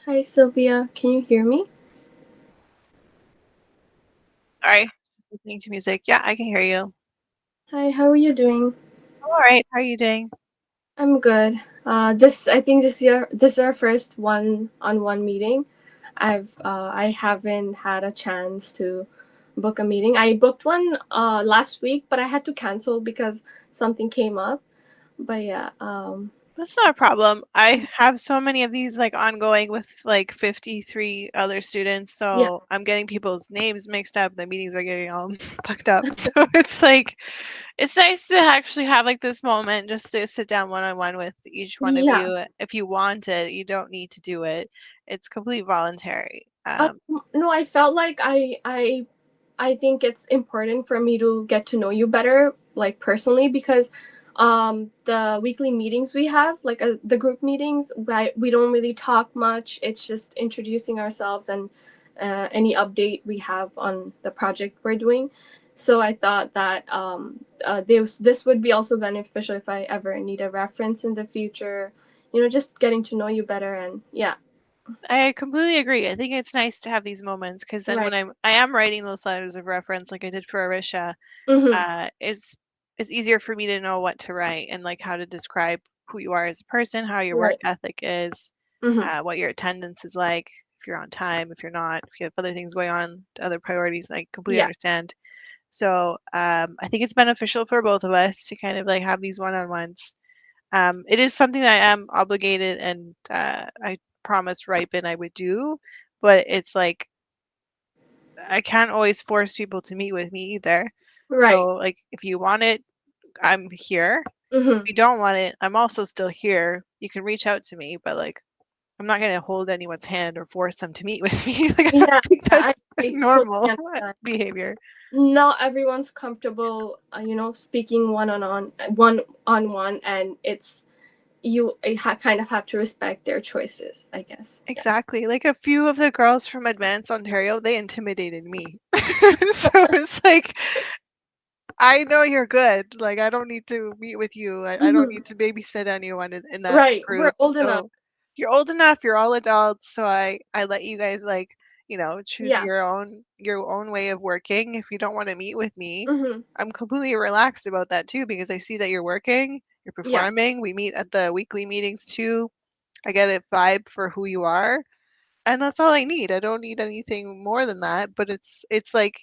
Hi, Sylvia. Can you hear me? Sorry, just listening to music. Yeah, I can hear you. Hi, how are you doing? All right, how are you doing? I'm good. I think this is our first one-on-one meeting. I haven't had a chance to book a meeting. I booked one last week, but I had to cancel because something came up. But yeah, That's not a problem. I have so many of these like ongoing with like 53 other students, yeah, so I'm getting people's names mixed up. The meetings are getting all fucked up. So it's like it's nice to actually have like this moment just to sit down one-on-one with each one of yeah. you. If you want it, you don't need to do it. It's completely voluntary. No, I felt like I think it's important for me to get to know you better, like personally, because the weekly meetings we have, like the group meetings, we don't really talk much. It's just introducing ourselves and any update we have on the project we're doing. So I thought that this would be also beneficial if I ever need a reference in the future. Just getting to know you better, and yeah, I completely agree. I think it's nice to have these moments because then when right. I am writing those letters of reference like I did for Arisha, Mm-hmm. it's easier for me to know what to write and like how to describe who you are as a person, how your work Right. ethic is, Mm-hmm. what your attendance is like, if you're on time, if you're not, if you have other things going on, other priorities. I completely Yeah. understand. So I think it's beneficial for both of us to kind of like have these one-on-ones. It is something that I am obligated and I promised Ripen I would do, but it's like I can't always force people to meet with me either. Right. So like if you want it, I'm here. If Mm-hmm. you don't want it, I'm also still here. You can reach out to me, but like I'm not gonna hold anyone's hand or force them to meet with me. Like I Yeah, don't think yeah, that's I totally normal understand. behavior. Not everyone's comfortable, speaking one on one, and kind of have to respect their choices, I guess. Yeah. Exactly. Like a few of the girls from Advanced Ontario, they intimidated me. So it's like I know you're good. Like, I don't need to meet with you. I don't Hmm. need to babysit anyone in that Right. We're group. old enough. So you're old enough, you're all adults, so I let you guys like, choose Yeah. your own way of working. If you don't want to meet with me, Hmm. I'm completely relaxed about that too because I see that you're working, you're Yeah. performing. We meet at the weekly meetings too. I get a vibe for who you are, and that's all I need. I don't need anything more than that, but it's like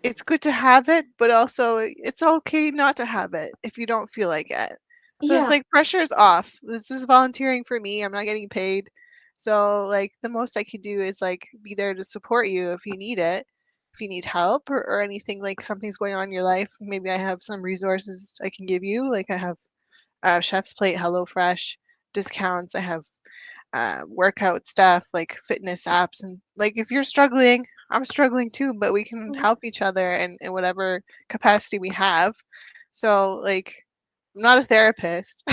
it's good to have it, but also it's okay not to have it if you don't feel like it. So it's Yeah. like pressure's off. This is volunteering for me. I'm not getting paid. So like the most I can do is like be there to support you if you need it. If you need help or anything like something's going on in your life, maybe I have some resources I can give you. Like I have Chef's Plate, HelloFresh discounts. I have workout stuff like fitness apps and like if you're struggling, I'm struggling too, but we can help each other in whatever capacity we have. So like I'm not a therapist.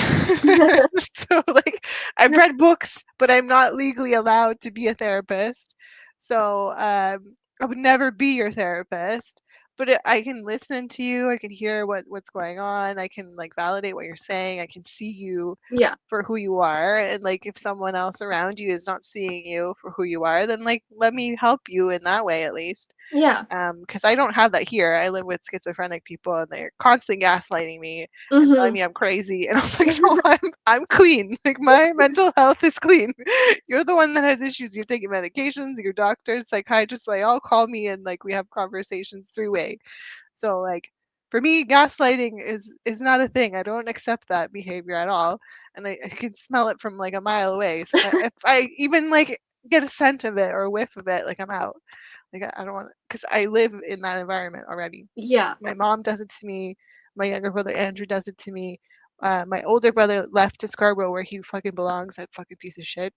So like I've read books, but I'm not legally allowed to be a therapist. So I would never be your therapist, but I can listen to you. I can hear what's going on. I can like validate what you're saying. I can see you Yeah. for who you are, and like if someone else around you is not seeing you for who you are, then like let me help you in that way at least. Yeah. Because I don't have that here. I live with schizophrenic people, and they're constantly gaslighting me and telling Hmm. me I'm crazy, and I'm like, no, I'm clean. Like my mental health is clean. You're the one that has issues. You're taking medications. Your doctors, psychiatrists, they all call me, and like we have conversations three-way. So like for me, gaslighting is not a thing. I don't accept that behavior at all, and I can smell it from like a mile away. So if I even like get a scent of it or a whiff of it, like I'm out. Like I don't want because I live in that environment already. Yeah. My mom does it to me. My younger brother Andrew does it to me. My older brother left to Scarborough where he fucking belongs. That fucking piece of shit.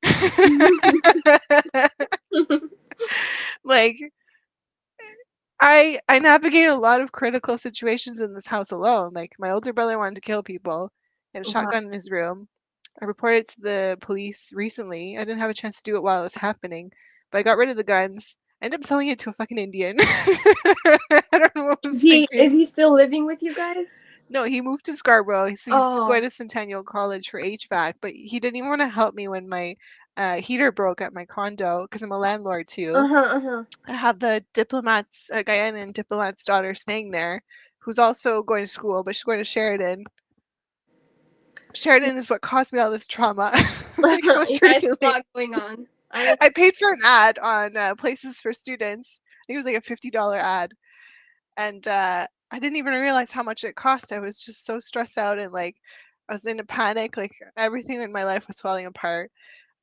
Like I navigate a lot of critical situations in this house alone. Like my older brother wanted to kill people. He had a Wow. shotgun in his room. I reported to the police recently. I didn't have a chance to do it while it was happening, but I got rid of the guns. End up selling it to a fucking Indian. I don't know what I was Is thinking. he still living with you guys? No, he moved to Scarborough. He's going Oh. to Centennial College for HVAC, but he didn't even want to help me when my heater broke at my condo because I'm a landlord too. Uh-huh, uh-huh. I have the diplomats, a Guyana diplomat's daughter staying there, who's also going to school, but she's going to Sheridan. Sheridan is what caused me all this trauma. Like most Yeah, it's a recently, lot going on. I I paid for an ad on Places for Students. I think it was like a $50 ad, and I didn't even realize how much it cost. I was just so stressed out and like I was in a panic. Like everything in my life was falling apart.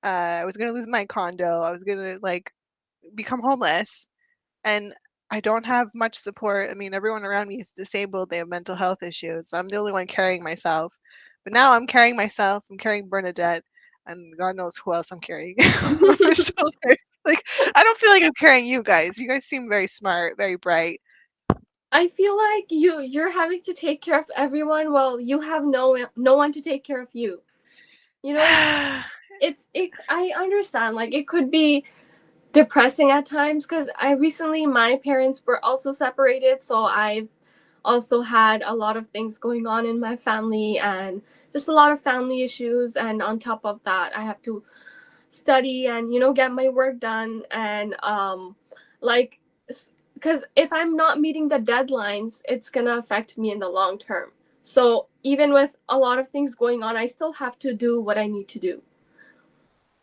I was gonna lose my condo. I was gonna like become homeless, and I don't have much support. I mean, everyone around me is disabled. They have mental health issues. I'm the only one carrying myself. But now I'm carrying myself. I'm carrying Bernadette, and God knows who else I'm carrying on my shoulders. Like I don't feel like I'm carrying you guys. You guys seem very smart, very bright. I feel like you're having to take care of everyone while you have no one to take care of you. You know, I understand like it could be depressing at times because I recently my parents were also separated, so I've also had a lot of things going on in my family and just a lot of family issues, and on top of that I have to study and get my work done, and like because if I'm not meeting the deadlines it's gonna affect me in the long term. So even with a lot of things going on I still have to do what I need to do.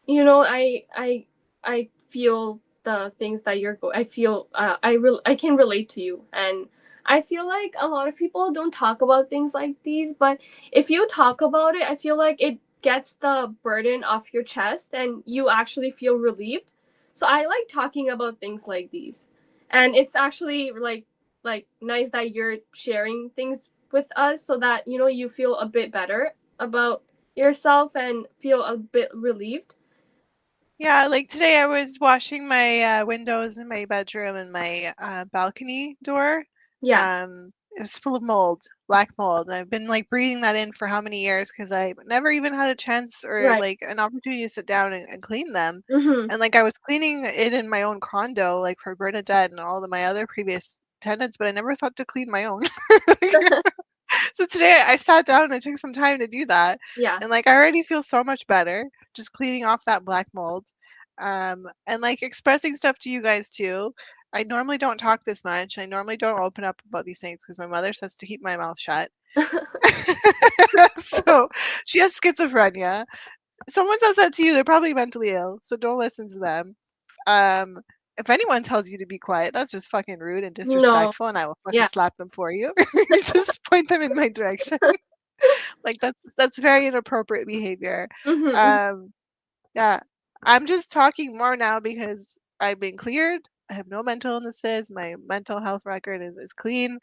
I feel the things that I feel I can relate to you, and I feel like a lot of people don't talk about things like these, but if you talk about it I feel like it gets the burden off your chest and you actually feel relieved. So I like talking about things like these, and it's actually like nice that you're sharing things with us so that you feel a bit better about yourself and feel a bit relieved. Yeah, like today I was washing my windows in my bedroom and my balcony door. Yeah. It was full of mold, black mold. And I've been like breathing that in for how many years because I never even had a chance or Right. like an opportunity to sit down and clean them. Mm-hmm. And like I was cleaning it in my own condo, like for Bernadette and all of my other previous tenants, but I never thought to clean my own. So today I sat down and I took some time to do that. Yeah. And like I already feel so much better just cleaning off that black mold. And like expressing stuff to you guys too. I normally don't talk this much. I normally don't open up about these things because my mother says to keep my mouth shut. So she has schizophrenia. Someone says that to you, they're probably mentally ill. So don't listen to them. Um, if anyone tells you to be quiet, that's just fucking rude and No. disrespectful, and I will fucking Yeah. slap them for you. Just point them in my direction. Like that's very inappropriate behavior. Mm-hmm. Um, yeah, I'm just talking more now because I've been cleared. I have no mental illnesses. My mental health record is clean.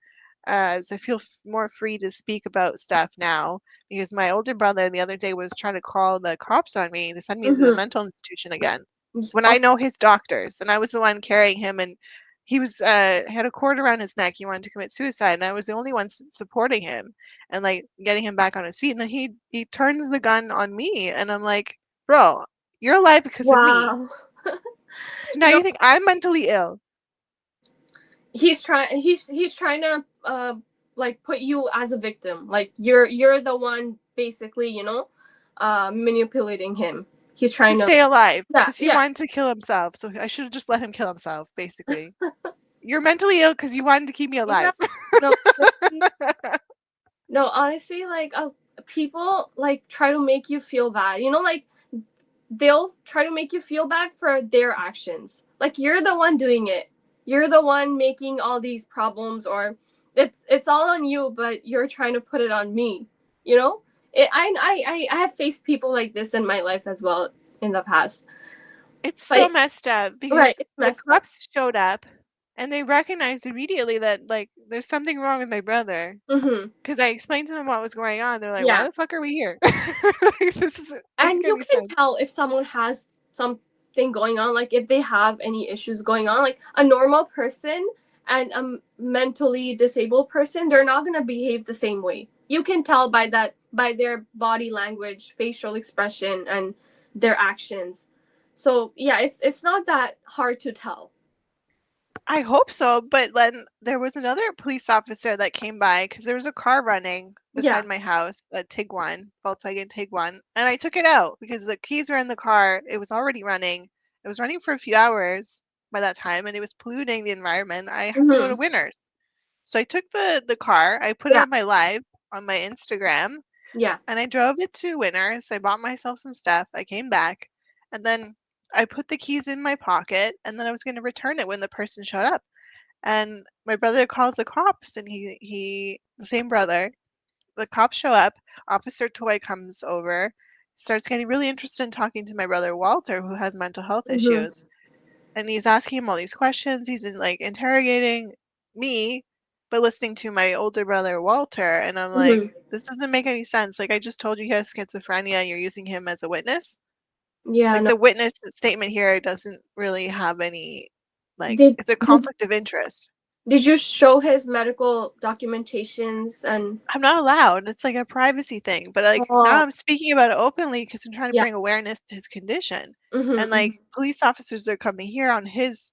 So I feel more free to speak about stuff now because my older brother the other day was trying to call the cops on me to send me to the Mm-hmm. mental institution again when Oh, I know his doctors and I was the one carrying him and he was had a cord around his neck. He wanted to commit suicide and I was the only one supporting him and like getting him back on his feet. And then he turns the gun on me and I'm like, bro, you're alive because of me. wow. So now you know, you think I'm mentally ill. he's trying to like put you as a victim. Like you're the one basically, manipulating him. He's To trying to. stay alive Yeah, because he yeah. wanted to kill himself. So I should have just let him kill himself, basically. You're mentally ill because you wanted to keep me Yeah. alive. No, no, honestly, like people like try to make you feel bad. Like they'll try to make you feel bad for their actions. Like you're the one doing it. You're the one making all these problems, or it's all on you, but you're trying to put it on me. You know, I have faced people like this in my life as well in the past. It's so But messed up right, because it's the messed up. cops showed up and they recognized immediately that like there's something wrong with my brother. Mm-hmm. Because I explained to them what was going on. They're like, why Yeah. the fuck are we here? Like, this doesn't make And you any can sense. tell if someone has something going on, like if they have any issues going on. Like a normal person and a mentally disabled person, they're not going to behave the same way. You can tell by that, by their body language, facial expression, and their actions. So yeah, it's not that hard to tell. I hope so, but then there was another police officer that came by because there was a car running Yeah. beside my house, a Tiguan, Volkswagen Tiguan, and I took it out because the keys were in the car. It was already running. It was running for a few hours by that time, and it was polluting the environment. I had to go to Mhm. Winners. So I took the car, I put it Yeah. on my live on my Instagram, Yeah. and I drove it to Winners. I bought myself some stuff. I came back, and then I put the keys in my pocket, and then I was going to return it when the person showed up. And my brother calls the cops, and he the same brother. The cops show up. Officer Toy comes over, starts getting really interested in talking to my brother Walter, who has mental health Mhm. issues, and he's asking him all these questions. He's like interrogating me, but listening to my older brother Walter, and I'm like, Mhm. this doesn't make any sense. Like I just told you he has schizophrenia, and you're using him as a witness. Yeah. Like No. the witness statement here doesn't really have any, like Did it's a did conflict of interest. did you show his medical documentations and? I'm not allowed. It's like a privacy thing. But like now Oh. I'm speaking about it openly because I'm trying to Yeah. bring awareness to his condition. Mhm. And like Mhm. police officers are coming here on his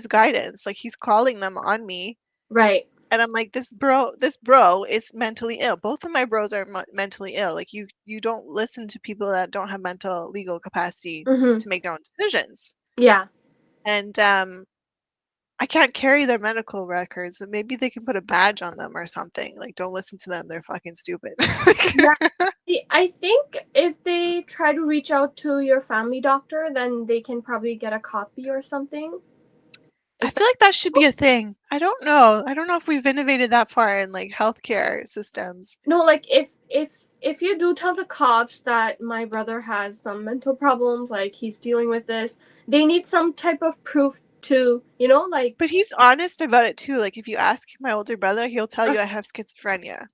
guidance. Like he's calling them on me. Right. And I'm like, this bro is mentally ill. Both of my bros are mentally ill. Like you don't listen to people that don't have mental legal capacity Mhm. to make their own decisions. Yeah. And I can't carry their medical records, so maybe they can put a badge on them or something. Like, don't listen to them, they're fucking stupid. Yeah. I think if they try to reach out to your family doctor, then they can probably get a copy or something. I Is that feel like that should be a thing. I don't know. I don't know if we've innovated that far in like healthcare systems. no? Like if you do tell the cops that my brother has some mental problems, like he's dealing with this, they need some type of proof to, like. But he's honest about it too. Like if you ask my older brother, he'll tell uh, you I have schizophrenia.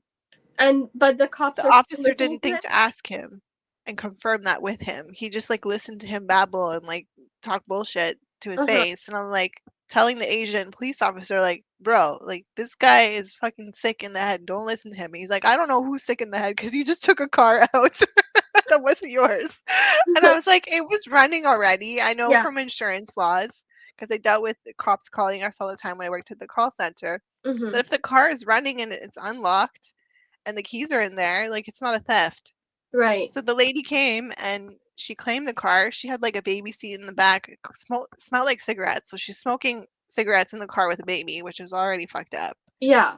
and but the cops The are still officer listening didn't to him. think to ask him and confirm that with him. He just like listened to him babble and like talk bullshit to his Uh-huh. face. And I'm like telling the Asian police officer, like, bro, like this guy is fucking sick in the head. Don't listen to him. He's like, I don't know who's sick in the head because you just took a car out that wasn't yours. And I was like, it was running already. I know Yeah. from insurance laws because I dealt with the cops calling us all the time when I worked at the call center. That Mhm. if the car is running and it's unlocked and the keys are in there, like it's not a theft. Right. So the lady came and she claimed the car. She had like a baby seat in the back. It smelled like cigarettes. So she's smoking cigarettes in the car with a baby, which is already fucked up. Yeah.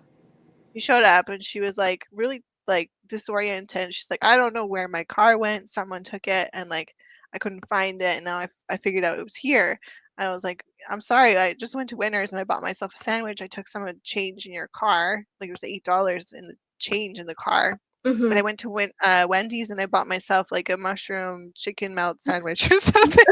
She showed up and she was like really like disoriented. She's like, I don't know where my car went. Someone took it and like I couldn't find it. And now I figured out it was here. And I was like, I'm sorry. I just went to Winners and I bought myself a sandwich. I took some of the change in your car. Like it was $8 in the change in the car. But I Mhm. went to Wendy's and I bought myself like a mushroom chicken melt sandwich or something.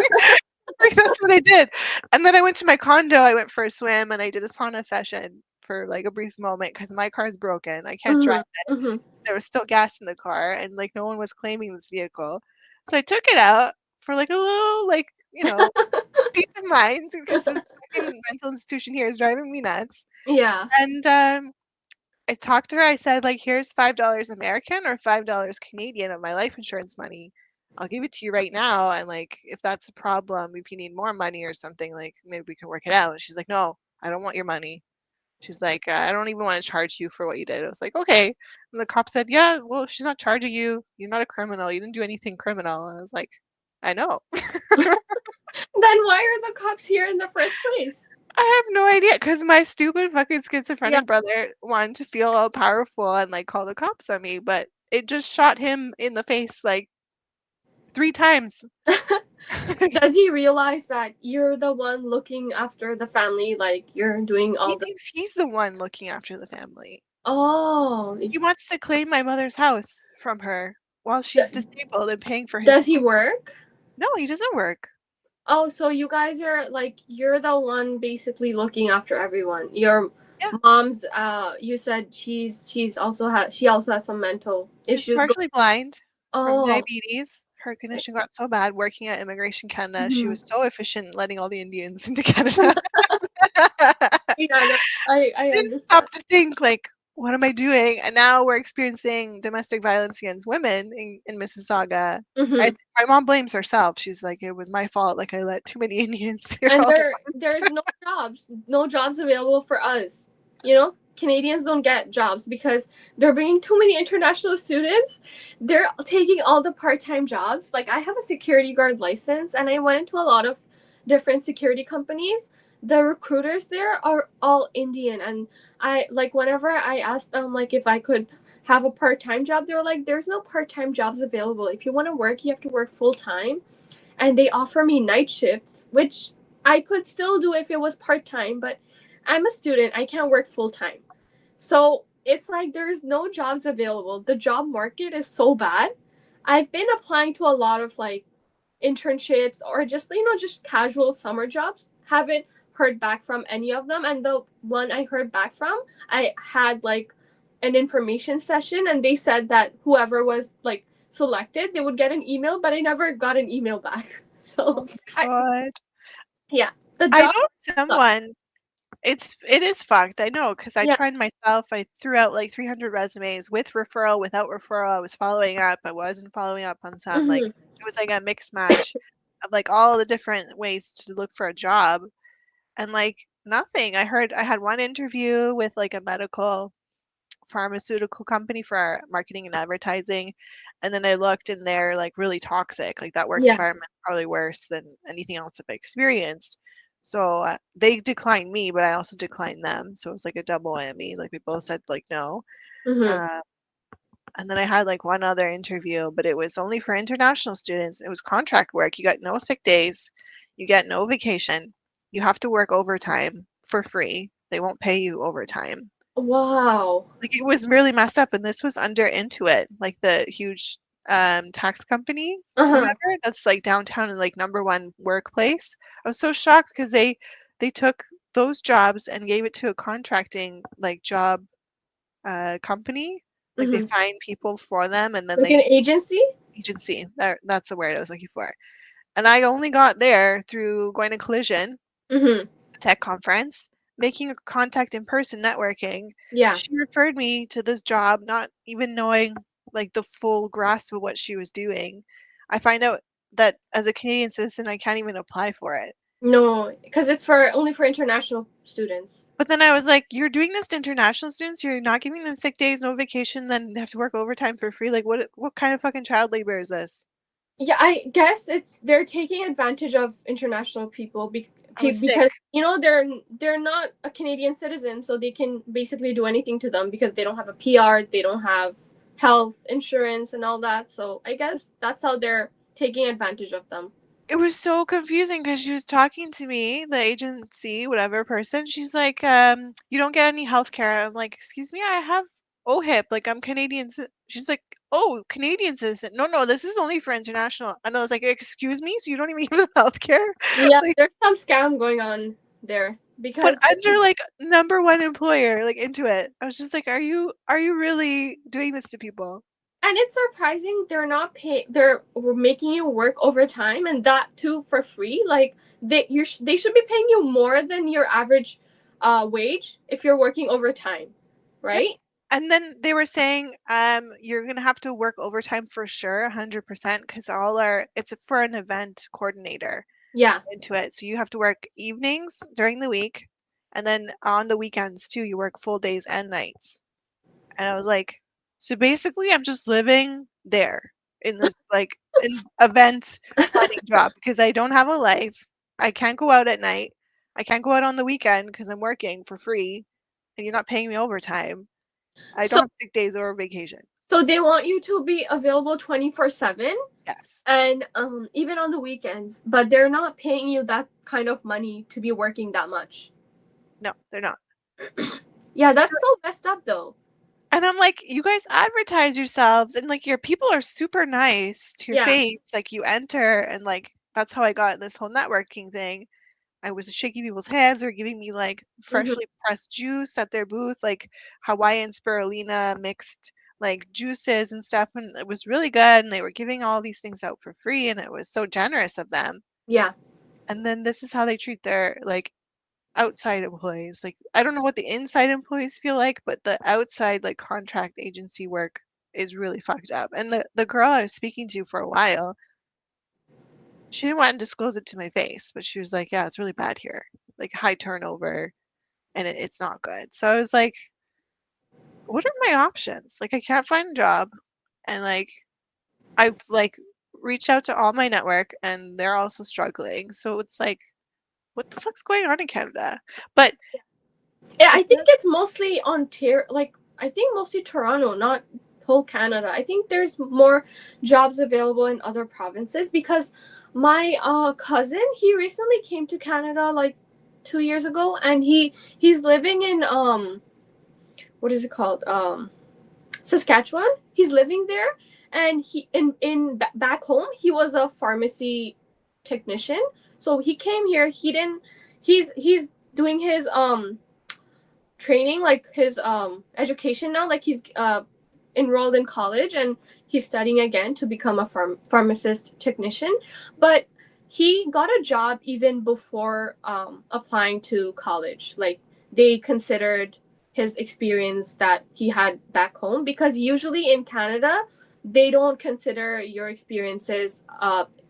Like that's what I did. And then I went to my condo. I went for a swim and I did a sauna session for like a brief moment because my car's broken. I can't drive Mhm. it. Mhm. There was still gas in the car and like no one was claiming this vehicle. So I took it out for like a little like, peace of mind because this fucking mental institution here is driving me nuts. Yeah. And I talked to her. I said, like, here's $5 American or $5 Canadian of my life insurance money. I'll give it to you right now. And like, if that's a problem, if you need more money or something, like maybe we can work it out. And she's like, no, I don't want your money. She's like, I don't even want to charge you for what you did. I was like, okay. And the cop said, yeah, well, if she's not charging you, you're not a criminal. You didn't do anything criminal. And I was like, I know. Then why are the cops here in the first place? I have no idea because my stupid fucking Yeah. schizophrenic brother wanted to feel all powerful and like call the cops on me, but it just shot him in the face like 3 times. Does he realize that you're the one looking after the family, like you're doing He all the? thinks he's the one looking after the family. Oh. He wants to claim my mother's house from her while she's disabled and paying for his Does he food. work? No, he doesn't work. Oh, so you guys are like you're the one basically looking after everyone. Your Yeah, mom's you said she also has some mental she's issues partially blind from Oh. diabetes. Her condition got so bad working at Immigration Canada. She Mhm. was so efficient letting all the Indians into Canada. Yeah, no, I Didn't understand. stop to think like, what am I doing? And now we're experiencing domestic violence against women in Mississauga. Hmm. My mom blames herself. She's like, it was my fault. Like I let too many Indians here And all the there's no jobs available for us. You know, Canadians don't get jobs because they're bringing too many international students. They're taking all the part-time jobs. Like I have a security guard license and I went to a lot of different security companies. The recruiters there are all Indian, and I like whenever I asked them like if I could have a part-time job, they were like there's no part-time jobs available. If you want to work, you have to work full-time, and they offer me night shifts, which I could still do if it was part time, but I'm a student. I can't work full time. So it's like there's no jobs available. The job market is so bad. I've been applying to a lot of like internships or just, just casual summer jobs. Haven't heard back from any of them. And the one I heard back from, I had like an information session and they said that whoever was like selected, they would get an email, but I never got an email back. Oh So my I, god. yeah, the I job know sucks. someone. It is fucked. I know because I Yeah. tried myself. I threw out like 300 resumes with referral, without referral. I was following up. I wasn't following up on some. Like Hmm. it was like a mixed match of like all the different ways to look for a job, and like nothing. I had one interview with like a medical pharmaceutical company for our marketing and advertising, and then I looked and they're like really toxic. Like that work Yeah. environment probably worse than anything else I've experienced. So they declined me, but I also declined them. So it was like a double whammy. Like we both said like no. Hmm. Uh, and then I had like one other interview, but it was only for international students. It was contract work. You got no sick days, you get no vacation. You have to work overtime for free. They won't pay you overtime. Wow. Like, it was really messed up, and this was under Intuit, like, the huge, tax company or Uh-huh. whatever that's, like, downtown and, like, number 1 workplace. I was so shocked because they took those jobs and gave it to a contracting, like, job, company. Like, they Hmm. find people for them, and then Like an they agency? agency, that's the word I was looking for. And I only got there through going to Collision Hmm. tech conference, making a contact in person, networking. Yeah. She referred me to this job, not even knowing like the full grasp of what she was doing. I find out that as a Canadian citizen, I can't even apply for it. No, because it's for only for international students. But then I was like, you're doing this to international students, you're not giving them sick days, no vacation, then they have to work overtime for free. Like what kind of fucking child labor is this? Yeah, I guess it's they're taking advantage of international people I was sick. because they're not a Canadian citizen, so they can basically do anything to them because they don't have a PR, they don't have health insurance and all that. So I guess that's how they're taking advantage of them. It was so confusing because she was talking to me, the agency, whatever person. She's like, "You don't get any healthcare." I'm like, "Excuse me, I have OHIP. Like, I'm Canadian." She's like, "Oh, Canadian citizen. No, no, this is only for international." And I was like, "Excuse me, so you don't even give them healthcare?" Yeah, Like, there's some scam going on there but because under like number one employer, like into it. I was just like, are you really doing this to people? and it's surprising they're not pay they're making you work overtime and that too for free. Like they should be paying you more than your average wage if you're working overtime, Yep. right? And then they were saying, you're gonna have to work overtime for sure, 100%, because it's for an event coordinator Yeah. into it. So you have to work evenings during the week, and then on the weekends too, you work full days and nights. And I was like, so basically, I'm just living there in this like event planning job because I don't have a life. I can't go out at night. I can't go out on the weekend because I'm working for free, and you're not paying me overtime. I so don't have sick days or vacation. so they want you to be available 24/7 Yes. and even on the weekends, but they're not paying you that kind of money to be working that much. No, they're not. Yeah, So, that's so messed up though. and I'm like, you guys advertise yourselves, and like your people are super nice to your Yeah. face. Like you enter, and like that's how I got this whole networking thing. I was shaking people's hands. They're giving me like Hmm. freshly pressed juice at their booth, like Hawaiian spirulina mixed like juices and stuff. And it was really good. And they were giving all these things out for free. And it was so generous of them. Yeah. And then this is how they treat their like outside employees. Like I don't know what the inside employees feel like, but the outside like contract agency work is really fucked up. And the girl I was speaking to for a while, she didn't want to disclose it to my face, but she was like, "Yeah, it's really bad here. Like high turnover, and it's not good." So I was like, "What are my options? Like I can't find a job, and like I've like reached out to all my network, and they're also struggling. So it's like, what the fuck's going on in Canada?" But Yeah, I I think guess it's mostly Ontario. Like I think mostly Toronto, not whole Canada. I think there's more jobs available in other provinces because my cousin, he recently came to Canada like 2 years ago, and he's living in what is it called, Saskatchewan. He's living there, and he in back home he was a pharmacy technician. So he came here. He didn't. He's doing his training, like his education now. Like he's enrolled in college, and he's studying again to become a pharmacist technician. But he got a job even before applying to college. Like they considered his experience that he had back home, because usually in Canada they don't consider your experiences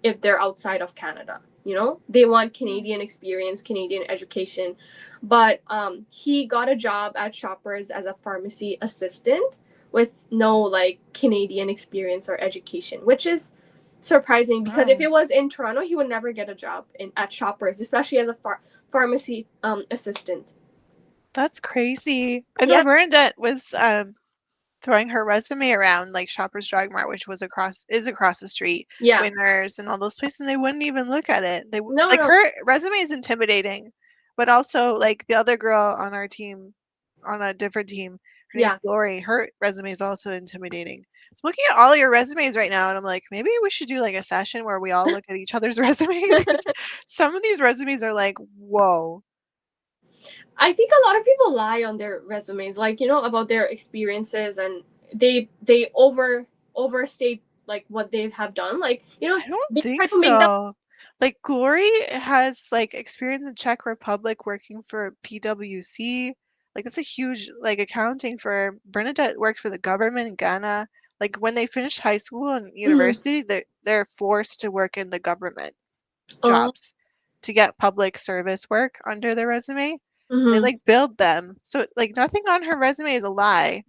if they're outside of Canada. You know, they want Canadian experience, Canadian education. But he got a job at Shoppers as a pharmacy assistant with no like Canadian experience or education, which is surprising because if wow, it was in Toronto, he would never get a job at Shoppers, especially as a pharmacy assistant. that's crazy. I know Yeah, Bernadette was throwing her resume around like Shoppers Drug Mart, which was across the street, yeah. Winners and all those places, and they wouldn't even look at it. No, Like no, her resume is intimidating, but also like the other girl on our team, on a different team, her name's yeah. Glory. Her resume is also intimidating. So looking at all your resumes right now, and I'm like, maybe we should do like a session where we all look at each other's resumes because some of these resumes are like, whoa. I think a lot of people lie on their resumes, like about their experiences, and they overstate like what they have done. Like I don't they think try to make them. so. Like Glory has like experience in Czech Republic working for PwC. Like that's a huge like accounting firm. Bernadette worked for the government in Ghana. Like when they finish high school and Mhm. university, they're forced to work in the government Oh. jobs to get public service work under their resume. And they Mhm. like build them. So like nothing on her resume is a lie,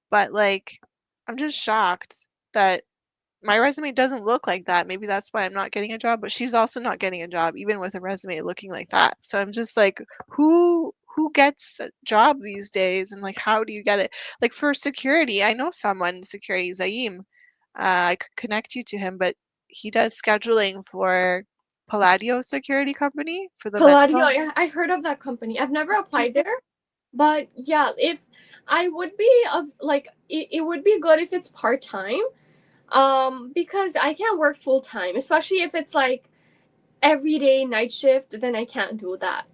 but like I'm just shocked that my resume doesn't look like that. Maybe that's why I'm not getting a job, but she's also not getting a job even with a resume looking like that. So I'm just like, who gets a job these days and like how do you get it? Like for security, I know someone in security, Zaim. I could connect you to him, but he does scheduling for Palladio Security Company for the Palladio, mental. I heard of that company. I've never Do you applied think? there, but yeah, if I would be of like it would be good if it's part time, because I can't work full time, especially if it's like everyday night shift. Then I can't do that.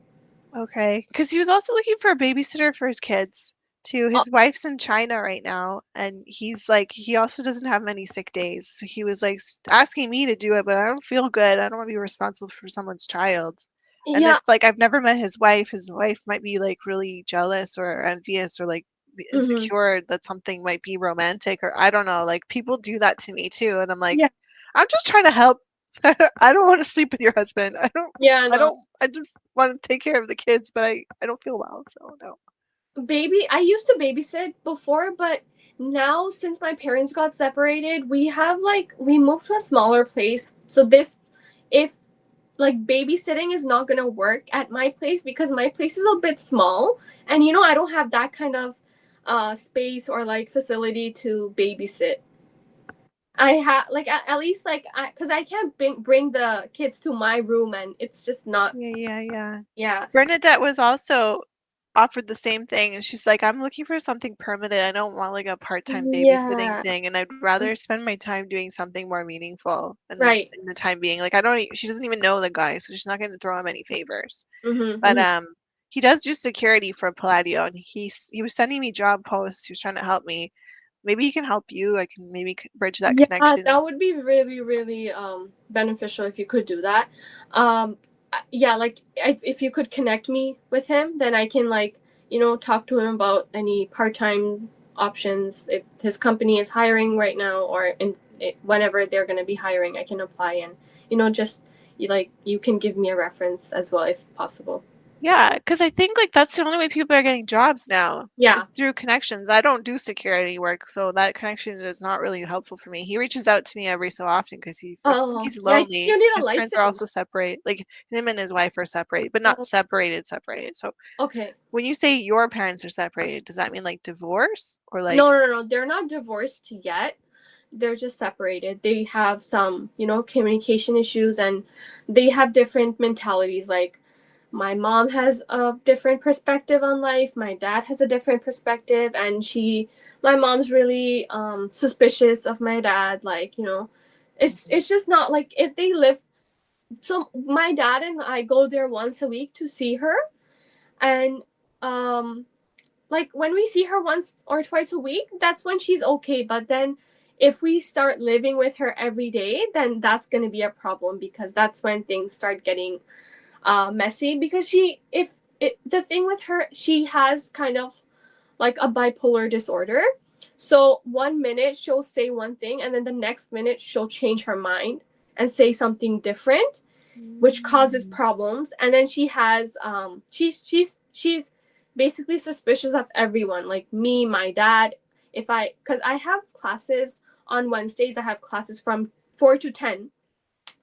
Okay, because he was also looking for a babysitter for his kids too. Oh, His wife's in China right now, and he's like, he also doesn't have many sick days. So he was like asking me to do it, but I don't feel good. I don't want to be responsible for someone's child. And if yeah. like I've never met his wife might be like really jealous or envious or like Mm-hmm. insecure that something might be romantic or I don't know. Like people do that to me too, and I'm like, Yeah. I'm just trying to help. I don't want to sleep with your husband. Yeah. I No. don't I just want to take care of the kids, but I don't feel well, so no. Baby, I used to babysit before, but now since my parents got separated, we moved to a smaller place. So this if like babysitting is not gonna work at my place because my place is a bit small, and I don't have that kind of space or like facility to babysit. I have like at least like because I can't bring the kids to my room, and it's just not. Yeah. Yeah. Bernadette was also offered the same thing, and she's like, "I'm looking for something permanent. I don't want like a part-time babysitting Yeah. thing, and I'd rather spend my time doing something more meaningful and then Right. in the time being. Like I don't she doesn't even know the guy, so she's not going to throw him any favors. Mm-hmm, But mm-hmm. he does do security for Palladio, and he was sending me job posts. He was trying to help me. Maybe he can help you. I can maybe bridge that Yeah, connection. that would be really, really beneficial if you could do that. Um, yeah, like if you could connect me with him, then I can like, talk to him about any part-time options if his company is hiring right now, or whenever they're going to be hiring, I can apply. And just like you can give me a reference as well if possible. Yeah, because I think like that's the only way people are getting jobs now Yeah. is through connections. I don't do security work, so that connection is not really helpful for me. He reaches out to me every so often because Oh, he's yeah, I think lonely. you need a His parents are license. also separate. Like him and his wife are separate, but not Oh, separated. So okay. when you say your parents are separated, does that mean like divorce or like No, no, no, they're not divorced yet. They're just separated. They have some, communication issues, and they have different mentalities. Like my mom has a different perspective on life. My dad has a different perspective, and my mom's really suspicious of my dad. Like, it's just not like if they live. So my dad and I go there once a week to see her, and um like when we see her once or twice a week, that's when she's okay. But then if we start living with her every day, then that's going to be a problem, because that's when things start getting messy. Because the thing with her, she has kind of like a bipolar disorder. So 1 minute she'll say one thing, and then the next minute she'll change her mind and say something different, which causes Mm. problems. And then she has she's basically suspicious of everyone, like me, my dad. If I Because I have classes on Wednesdays, I have classes from 4 to 10,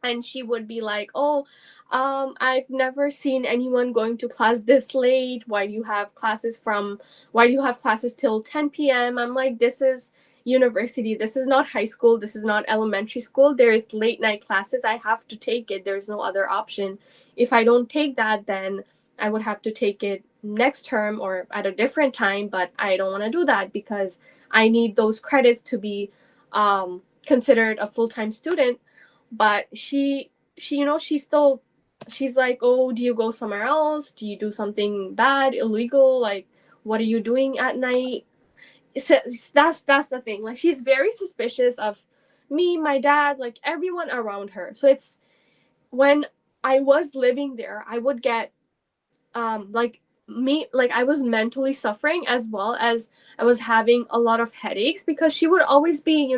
and she would be like, "Oh, I've never seen anyone going to class this late. Why do you have classes till 10 p.m.?" I'm like, "This is university. This is not high school. This is not elementary school. There's late night classes. I have to take it. There's no other option. If I don't take that, then I would have to take it next term or at a different time, but I don't want to do that because I need those credits to be considered a full-time student." But she she's like, "Oh, do you go somewhere else? Do you do something bad, illegal? Like, what are you doing at night?" So that's the thing. Like, she's very suspicious of me, my dad, like everyone around her. So it's when I was living there, I would get like me like I was mentally suffering, as well as I was having a lot of headaches, because she would always be,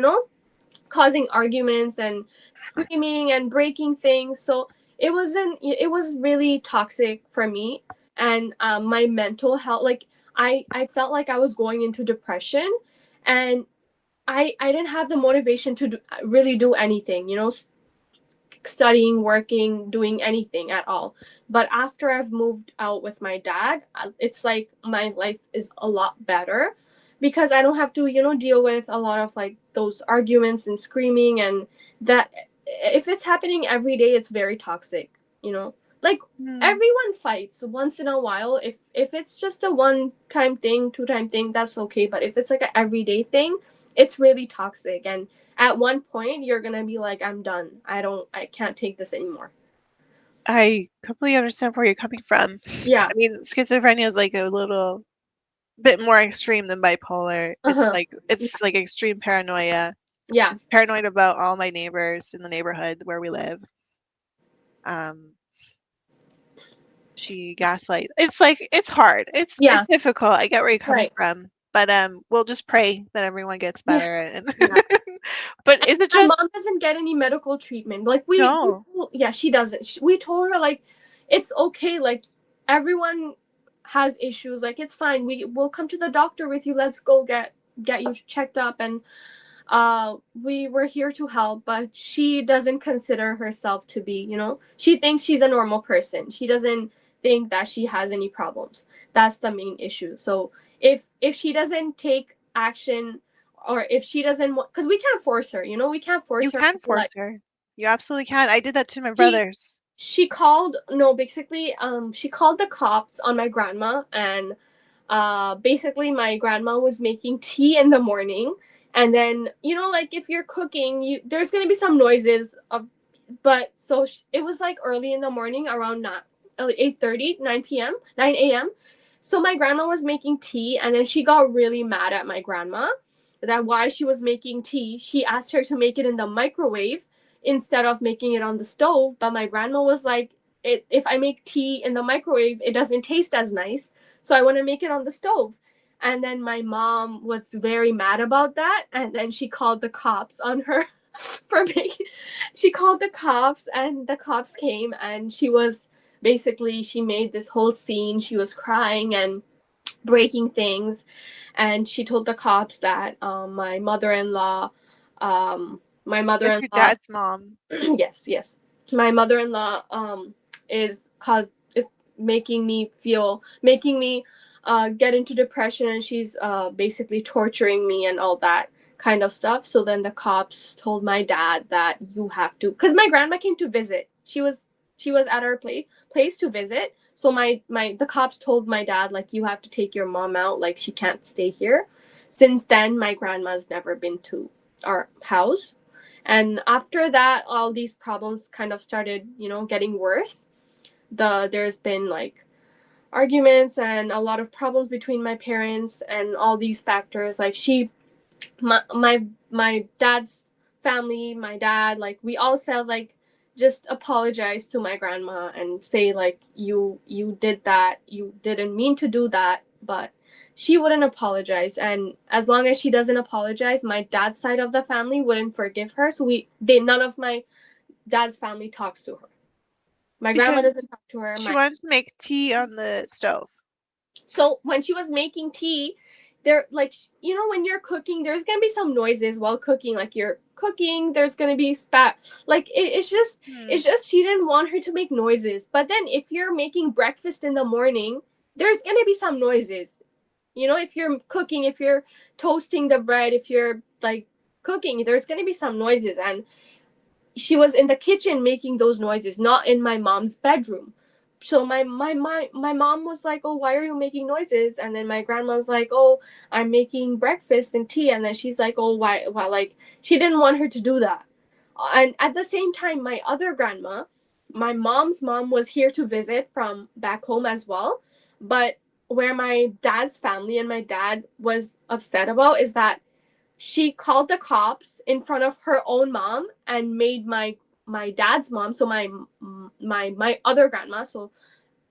causing arguments and screaming and breaking things. So it was really toxic for me. And my mental health, like I felt like I was going into depression, and I didn't have the motivation to really do anything, studying, working, doing anything at all. But after I've moved out with my dad, it's like my life is a lot better, because I don't have to, deal with a lot of like those arguments and screaming. And that, if it's happening every day, it's very toxic, Like, Hmm. everyone fights once in a while. If it's just a one time thing, two-time thing, that's okay. But if it's like an everyday thing, it's really toxic. And at one point you're gonna be like, "I'm done. I can't take this anymore." I completely understand where you're coming from. Yeah. I mean, schizophrenia is like a little bit more extreme than bipolar. Uh-huh. It's like extreme paranoia. Yeah. She's paranoid about all my neighbors in the neighborhood where we live. Um, she gaslights. It's like it's hard. It's Yeah. difficult. I get where you're coming Right. from, but we'll just pray that everyone gets Yeah. better. And Yeah. but is it My mom just doesn't get any medical treatment. Like, no? yeah, she doesn't. We told her, like, it's okay. Like, everyone has issues. Like, it's fine. We'll come to the doctor with you. Let's go get you checked up. And we were here to help. But she doesn't consider herself to be, she thinks she's a normal person. She doesn't think that she has any problems. That's the main issue. So if she doesn't take action, or if she doesn't want, because we can't force her, we can't You force her can to be like, force her. You absolutely can. I did that to my she brothers. she called, no, basically, she called the cops on my grandma. And basically my grandma was making tea in the morning. And then, like, if you're cooking, there's going to be some noises of, but so it was like early in the morning, around not 8:30, 9 p.m., 9 a.m. So my grandma was making tea, and then she got really mad at my grandma that why she was making tea. She asked her to make it in the microwave instead of making it on the stove. But my grandma was like, if I make tea in the microwave, it doesn't taste as nice. So I want to make it on the stove. And then my mom was very mad about that. And then she called the cops on her for making, she called the cops, and the cops came, and she was basically, she made this whole scene. She was crying and breaking things. And she told the cops that my mother-in-law, my Like your mother-in-law, dad's mom. yes, yes, my mother-in-law is making me get into depression, and she's basically torturing me and all that kind of stuff. So then the cops told my dad that you have to, because my grandma came to visit. She was at our place to visit. So the cops told my dad, like, you have to take your mom out, like she can't stay here. Since then my grandma's never been to our house. And after that, all these problems kind of started, getting worse. There's been like arguments and a lot of problems between my parents, and all these factors. Like my dad's family, my dad, like we all said, like, just apologize to my grandma and say, like, you did that, you didn't mean to do that. But she wouldn't apologize, and as long as she doesn't apologize, my dad's side of the family wouldn't forgive her. So none of my dad's family talks to her. My grandma Because doesn't talk to her. she My wanted to make tea on the stove. So when she was making tea, there, like, when you're cooking, there's gonna be some noises while cooking. Like, you're cooking, there's gonna be spat. Like, Hmm. it's just she didn't want her to make noises. But then if you're making breakfast in the morning, there's gonna be some noises. If you're cooking, if you're toasting the bread, if you're like cooking, there's gonna be some noises. And she was in the kitchen making those noises, not in my mom's bedroom. So my mom was like, "Oh, why are you making noises?" And then my grandma's like, "Oh, I'm making breakfast and tea." And then she's like, "Oh, why?" Like, she didn't want her to do that. And at the same time, my other grandma, my mom's mom, was here to visit from back home as well. But where my dad's family and my dad was upset about is that she called the cops in front of her own mom and made my dad's mom, so my other grandma, so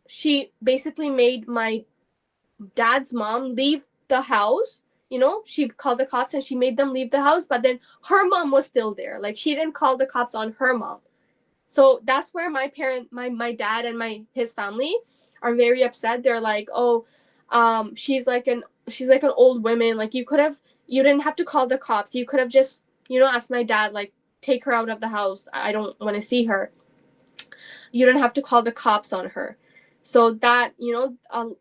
she basically made my dad's mom leave the house. She called the cops and she made them leave the house, but then her mom was still there. Like, she didn't call the cops on her mom. So that's where my dad and his family are very upset. They're like, "Oh, she's like an old woman. Like, you didn't have to call the cops. You could have just, asked my dad, like, take her out of the house. I don't want to see her. You didn't have to call the cops on her." So that,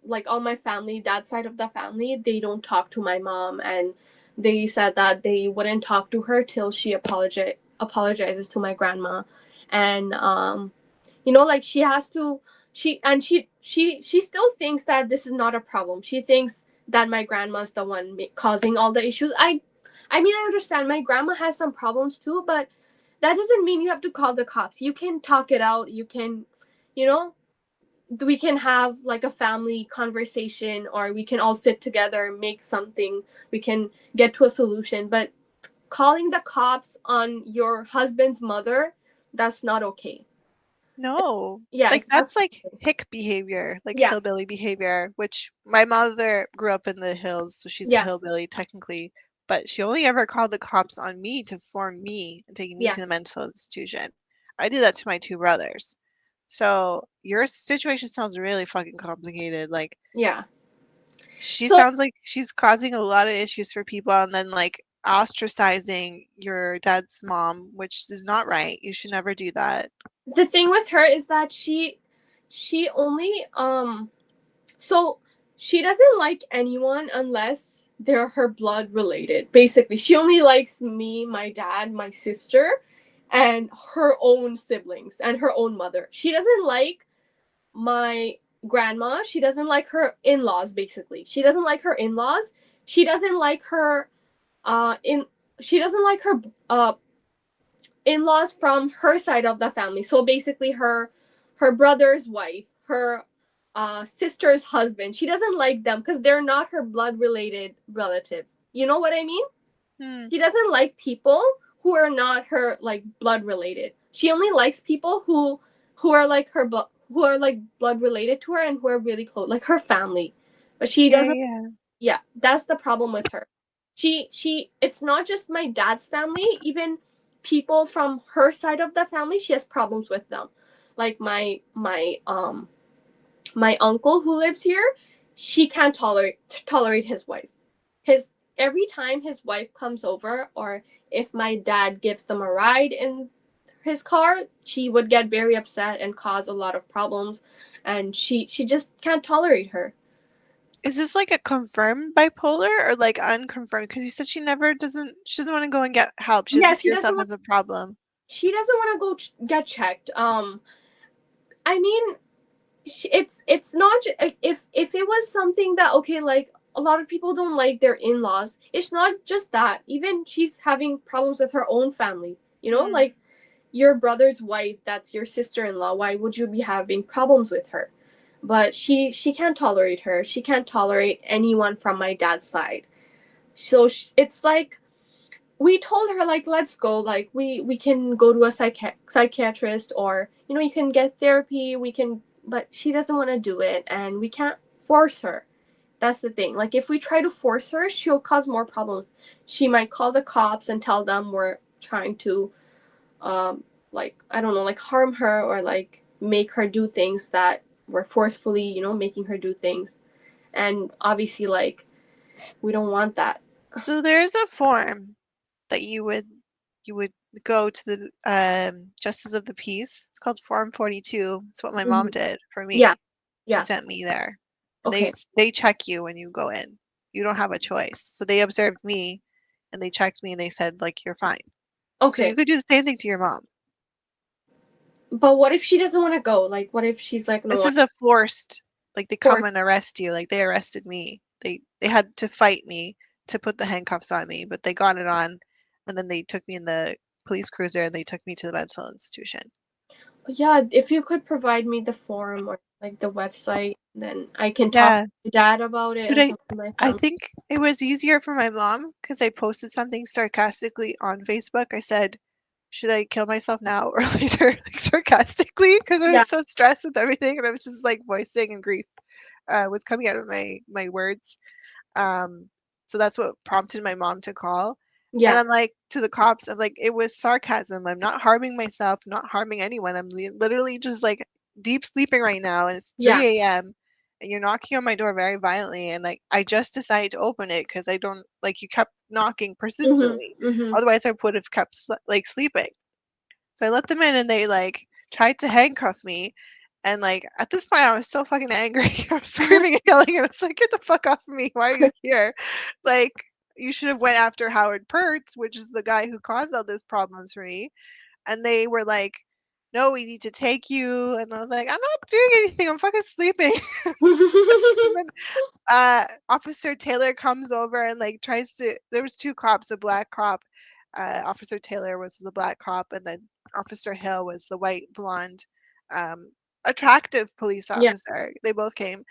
like, all my family, that side of the family, they don't talk to my mom, and they said that they wouldn't talk to her till she apologizes to my grandma. And like, she has to, she still thinks that this is not a problem. She thinks that my grandma's the one causing all the issues. I mean, I understand my grandma has some problems too, but that doesn't mean you have to call the cops. You can talk it out. You can, you know we can have like a family conversation, or we can all sit together and make something. We can get to a solution. But calling the cops on your husband's mother, that's not okay. No. Like Yes, that's like hick behavior, like yeah, hillbilly behavior, which my mother grew up in the hills, so she's a yeah, hillbilly technically, but she only ever called the cops on me to form me and taking me yeah, to the mental institution. I did that to my two brothers. So your situation sounds really fucking complicated. Like yeah. she So sounds like she's causing a lot of issues for people and then like ostracizing your dad's mom, which is not right. You should never do that. the thing with her is that she only so she doesn't like anyone unless they're her blood related. Basically, she only likes me, my dad, my sister, and her own siblings and her own mother. She doesn't like my grandma. She doesn't like her in-laws. Basically, she doesn't like her in-laws. She doesn't like her in she doesn't like her in-laws from her side of the family. So basically, her brother's wife, her sister's husband. She doesn't like them because they're not her blood related relative. You know what I mean? Hmm. She doesn't like people who are not her, like, blood related. She only likes people who are like her who are like blood related to her and who are really close, like her family. But she Yeah, doesn't. yeah. Yeah, that's the problem with her. She it's not just my dad's family, even people from her side of the family, she has problems with them. Like my uncle who lives here, she can't tolerate his wife. His Every time his wife comes over, or if my dad gives them a ride in his car, she would get very upset and cause a lot of problems, and she just can't tolerate her. Is this like a confirmed bipolar or like unconfirmed? Because you said she doesn't want to go and get help. She Yeah, doesn't see herself as a problem. she doesn't want to go get checked. I mean, it's not if it was something that, okay, like a lot of people don't like their in-laws, it's not just that. Even she's having problems with her own family, Mm. like your brother's wife, that's your sister-in-law, why would you be having problems with her? But she can't tolerate her, she can't tolerate anyone from my dad's side. So it's like, we told her, like, let's go, like we can go to a psychiatrist, or you can get therapy, we can, but she doesn't want to do it, and we can't force her. That's the thing. Like, if we try to force her, she'll cause more problems. She might call the cops and tell them we're trying to, like, I don't know, like harm her, or like make her do things that we're forcefully, making her do things. And obviously, like, we don't want that. So there's a form that you would go to the Justice of the Peace. It's called Form 42. It's what my mom Hmm. did for Yeah. me. She Yeah. sent me there, and they Okay. they check you when you go in. You don't have a choice. So they observed me, and they checked me, and they said like you're fine. So you Okay. could do the same thing to your mom. But what if she doesn't want to go? Like, what if she's like, This no, is a forced, like they for come and arrest you. Like they arrested me. They had to fight me to put the handcuffs on me, but they got it on, and then they took me in the police cruiser and they took me to the mental institution. yeah, if you could provide me the form or like the website, then I can talk to Yeah, my dad about it but and I talk to my I family. think it was easier for my mom because I posted something sarcastically on Facebook. I said, "Should I kill myself now or later?" Like sarcastically because I Yeah. was so stressed with everything and I was just like voicing and grief was coming out of my words. Um, so that's what prompted my mom to call. And Yeah. I'm like to the cops, I'm like, it was sarcasm. I'm not harming myself, not harming anyone. I'm literally just like deep sleeping right now, and it's Yeah. 3 a.m. and you're knocking on my door very violently. And like, I just decided to open it because I don't like you kept knocking Mhm. persistently. Mhm. Otherwise, I would have kept like sleeping. So I let them in and they like tried to handcuff me. And like at this point I was so fucking angry. I was screaming and yelling and I was like, get the fuck off of me. Why are you here? Like you should have went after Howard Pertz, which is the guy who caused all these problems for me. And they were like, no, we need to take you. And I was like, I'm not doing anything. I'm fucking sleeping. And then Officer Taylor comes over and like tries to. There was two cops, a black cop. Officer Taylor was the black cop, and then Officer Hill was the white blonde, um, attractive police Yeah. officer. They both came,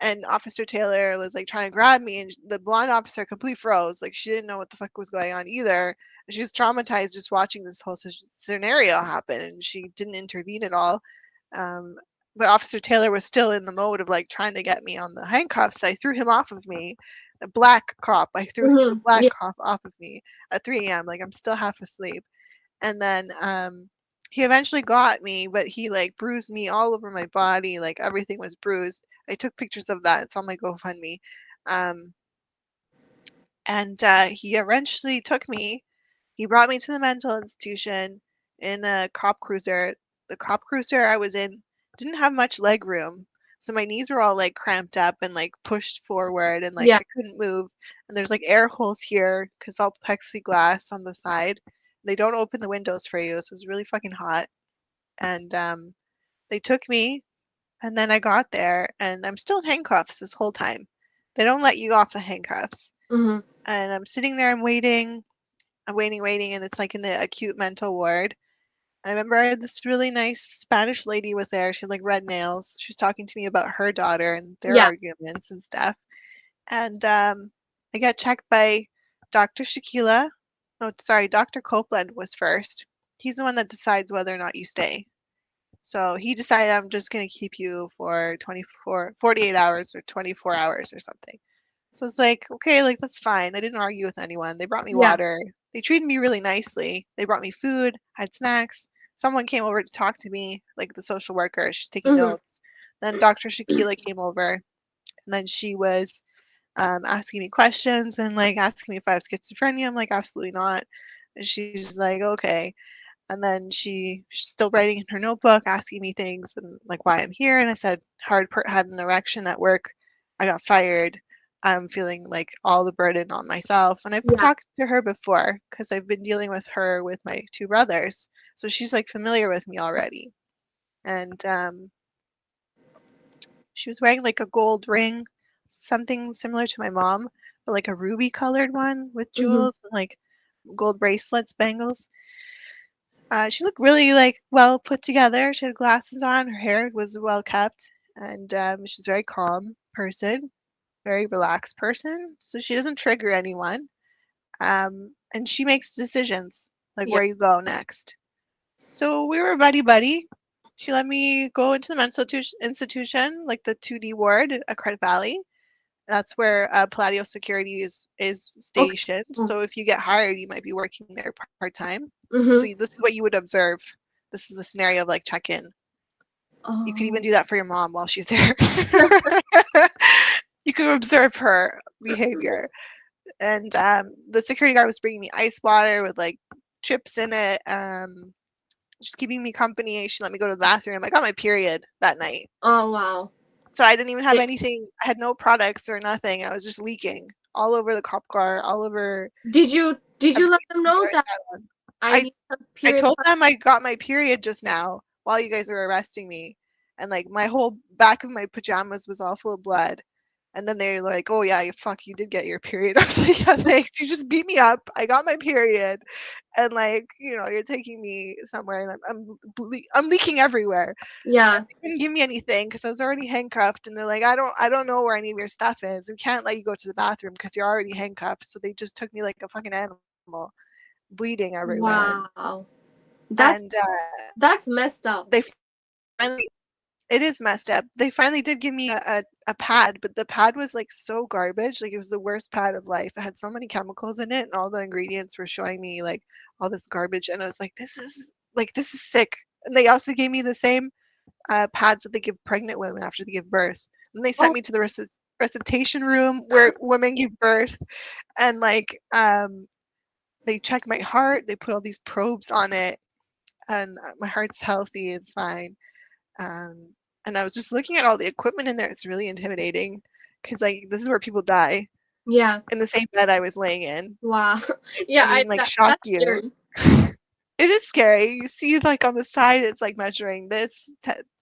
and Officer Taylor was like trying to grab me, and the blonde officer completely froze. Like she didn't know what the fuck was going on either. She was traumatized just watching this whole scenario happen, and she didn't intervene at all. Um, but Officer Taylor was still in the mode of like trying to get me on the handcuffs. I threw him off of me. A black cop. I threw the Mhm. black Yeah. cop off of me at 3 a.m. Like I'm still half asleep. And then he eventually got me, but he like bruised me all over my body. Like everything was bruised. I took pictures of that. It's on my GoFundMe. Um, and he eventually took me. He brought me to the mental institution in a cop cruiser. The cop cruiser I was in didn't have much leg room. So my knees were all like cramped up and like pushed forward and like Yeah. I couldn't move. And there's like air holes here because all plexiglass on the side. They don't open the windows for you, so it was really fucking hot. And they took me, and then I got there, and I'm still in handcuffs this whole time. They don't let you off the handcuffs. Mhm. And I'm sitting there, I'm waiting, and it's like in the acute mental ward. I remember this really nice Spanish lady was there. She had like red nails. She was talking to me about her daughter and their Yeah. arguments and stuff. And I got checked by Dr. Shakila. Oh, sorry, Dr. Copeland was first. He's the one that decides whether or not you stay. So he decided I'm just going to keep you for 48 hours or 24 hours or something. So it's like, okay, like that's fine. I didn't argue with anyone. They brought me Yeah. water. They treated me really nicely. They brought me food, had snacks. Someone came over to talk to me, like the social worker. She's taking Mhm. notes. Then Dr. Shakila came over, and then she was asking me questions and like asking me if I have schizophrenia. I'm like, absolutely not. And she's like, okay. And then she's still writing in her notebook, asking me things and like why I'm here. And I said, had an erection at work. I got fired. I'm feeling like all the burden on myself. And I've Yeah. talked to her before because I've been dealing with her with my two brothers. So she's like familiar with me already. And she was wearing like a gold ring, something similar to my mom, but like a ruby colored one with Mhm. jewels and like gold bracelets, bangles. She looked really like well put together. She had glasses on. Her hair was well kept, and she's a very calm person, very relaxed person. So she doesn't trigger anyone, and she makes decisions like Yeah. where you go next. So we were buddy buddy. She let me go into the mental institution, like the 2D ward at Credit Valley. That's where Palladio Security is Okay. stationed. Oh. So if you get hired, you might be working there part time. So Mhm. this is what you would observe. This is the scenario of like check in. You could even Oh. do that for your mom while she's there. You could observe her behavior. And the security guard was bringing me ice water with like chips in it. Just keeping me company. She let me go to the bathroom. I got my period that night. Oh wow. So I didn't even have It, anything. I had no products or nothing. I was just leaking all over the cop car, all over did you let everything them to know get that it done. I I need some I period? told them I got my period just now while you guys were arresting me, and like my whole back of my pajamas was all full of blood. And then they're like, "Oh yeah, you did get your period." I was like, "Yeah, thanks. You just beat me up. I got my period, and like you're taking me somewhere, and I'm leaking everywhere." Yeah. They couldn't give me anything because I was already handcuffed, and they're like, "I don't know where any of your stuff is. We can't let you go to the bathroom because you're already handcuffed." So they just took me like a fucking animal, bleeding everywhere. Wow. That's And that's messed up. they finally, it is messed up. They finally did give me a pad, but the pad was like so garbage. Like it was the worst pad of life. It had so many chemicals in it, and all the ingredients were showing me like all this garbage. And I was like, this is sick. And they also gave me the same pads that they give pregnant women after they give birth. And they sent Oh. me to the recitation room where women give birth, and like they check my heart. They put all these probes on it, and my heart's healthy. It's fine. Um, and I was just looking at all the equipment in there. It's really intimidating because like this is where people die Yeah. in the same bed I was laying in. Wow. I Yeah. mean, like shock That's you. scary. It is scary. You see, like on the side, it's like measuring this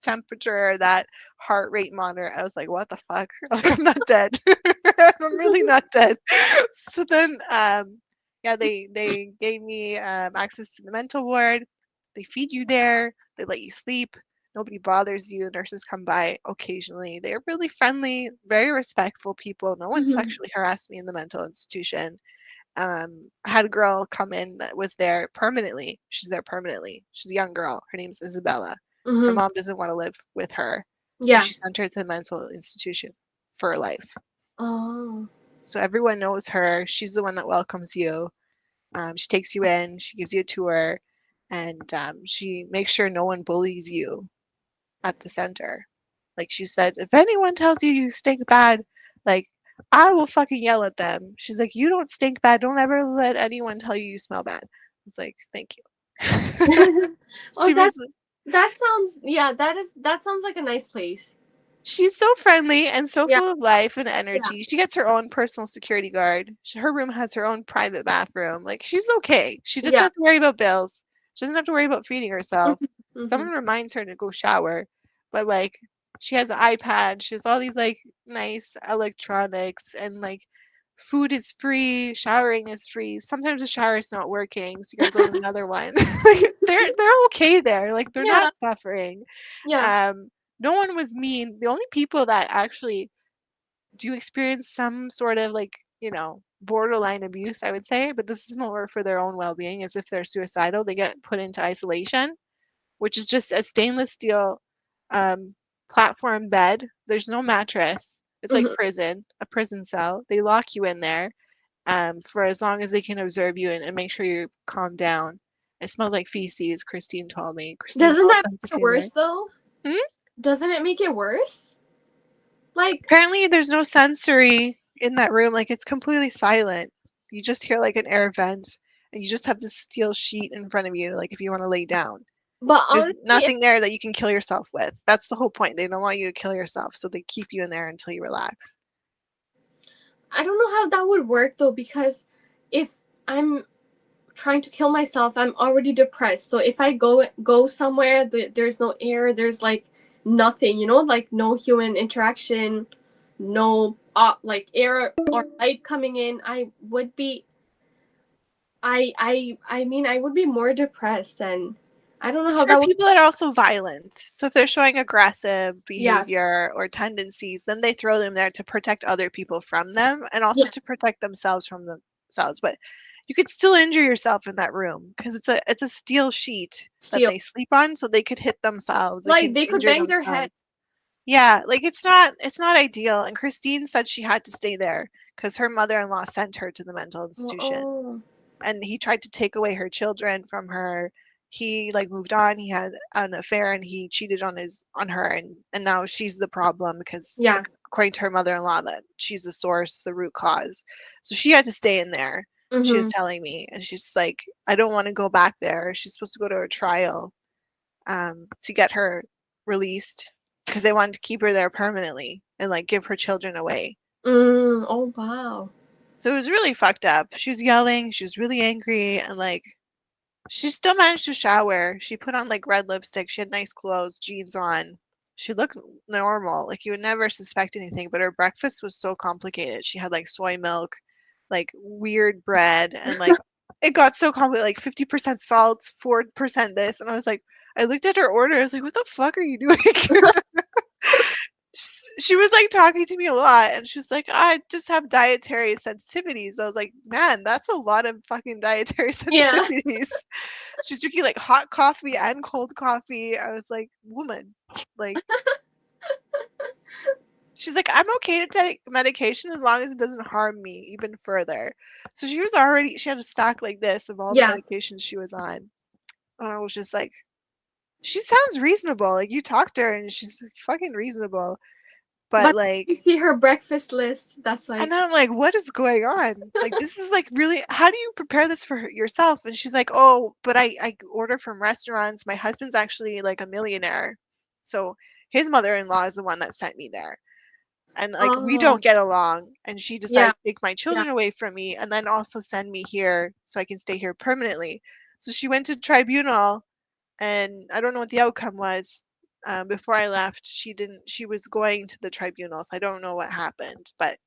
temperature, that heart rate monitor. I was like, what the fuck? Like, I'm not dead. I'm really not dead. So then, yeah, they gave me access to the mental ward. They feed you there. They let you sleep. Nobody bothers you. Nurses come by occasionally. They're really friendly, very respectful people. No one Mhm. sexually harassed me in the mental institution. I had a girl come in that was there permanently. She's there permanently. She's a young girl. Her name's Isabella. Her Mhm. mom doesn't want to live with her, so Yeah. she sent her to the mental institution for life. Oh. So everyone knows her. She's the one that welcomes you. She takes you in. She gives you a tour, and she makes sure no one bullies you at the center. Like she said, if anyone tells you you stink bad, like I will fucking yell at them. She's like, you don't stink bad. Don't ever let anyone tell you you smell bad. It's like, thank you. Oh, She was that sounds, yeah, that sounds like a nice place. She's so friendly and so Yeah. full of life and Yeah. energy. She gets her own personal security guard. Her room has her own private bathroom. Like she's okay. She doesn't Yeah. have to worry about bills. She doesn't have to worry about feeding herself. Mhm. Mhm. Someone reminds her to go shower, but like she has an iPad. She has all these like nice electronics, and like food is free, showering is free. Sometimes the shower is not working, so you got to go to another one. Like they're okay there. Like they're Yeah. not suffering. Yeah. um, no one was mean. The only people that actually do experience some sort of like, borderline abuse, I would say, but this is more for their own well being, as if they're suicidal, they get put into isolation. which is just a stainless steel um, platform bed. There's no mattress. It's like Mhm. prison, a prison cell. They lock you in there for as long as they can observe you and make sure you calm down. It smells like feces, Christine told me. Christine Doesn't calls that them to make it stay there. worse though? Hmm? Doesn't it make it worse? Like, Apparently, there's no sensory in that room. Like, it's completely silent. You just hear like an air vent, and you just have this steel sheet in front of you, like if you want to lay down. but There's honestly, nothing there that you can kill yourself with. That's the whole point. They don't want you to kill yourself, so they keep you in there until you relax. I don't know how that would work though, because if I'm trying to kill myself, I'm already depressed. So if I go somewhere, there's no air, there's like nothing, like no human interaction, no like air or light coming in, I would be more depressed, and I don't know It's how for that would. people that are also violent. So if they're showing aggressive Yes. behavior or tendencies, then they throw them there to protect other people from them and also Yeah. to protect themselves from themselves. But you could still injure yourself in that room because it's a steel sheet that Still, they sleep on, so they could hit themselves, they like can they could injure bang their head. themselves. Yeah, like it's not ideal. And Christine said she had to stay there because her mother-in-law sent her to the mental institution Oh. and he tried to take away her children from her. He like moved on. He had an affair and he cheated on her and now she's the problem because Yeah. according to her mother-in-law that she's the source, the root cause. So she had to stay in there. She was Mm-hmm. telling me and she's like, I don't want to go back there. She's supposed to go to a trial to get her released because they wanted to keep her there permanently and like give her children away. Oh wow. So it was really fucked up. She was yelling, she was really angry, and like she still managed to shower. She put on like red lipstick. She had nice clothes, jeans on. She looked normal. Like you would never suspect anything, but her breakfast was so complicated. She had like soy milk, like weird bread, and like it got so complicated, like 50% salt, 4% this. And I was like, I looked at her order. I was like, what the fuck are you doing? She was like talking to me a lot and she was like, I just have dietary sensitivities. I was like, man, that's a lot of fucking dietary Yeah. sensitivities. She's drinking like hot coffee and cold coffee. I was like, woman, like, she's like, I'm okay to take medication as long as it doesn't harm me even further. So she had a stack like this of all the Yeah. medications she was on. And I was just like, she sounds reasonable. Like, you talk to her and she's fucking reasonable. But But like, you see her breakfast list. That's and like, I'm like, what is going on? Like, this is like really, how do you prepare this for yourself? And she's like, oh, but I order from restaurants. My husband's actually like a millionaire. So his mother-in-law is the one that sent me there. And like, we oh don't get along. And she yeah, decided to take my yeah. children away from me and then also send me here so I can stay here permanently. So she went to tribunal and I don't know what the outcome was. Before I left, she was going to the tribunal. So I don't know what happened, but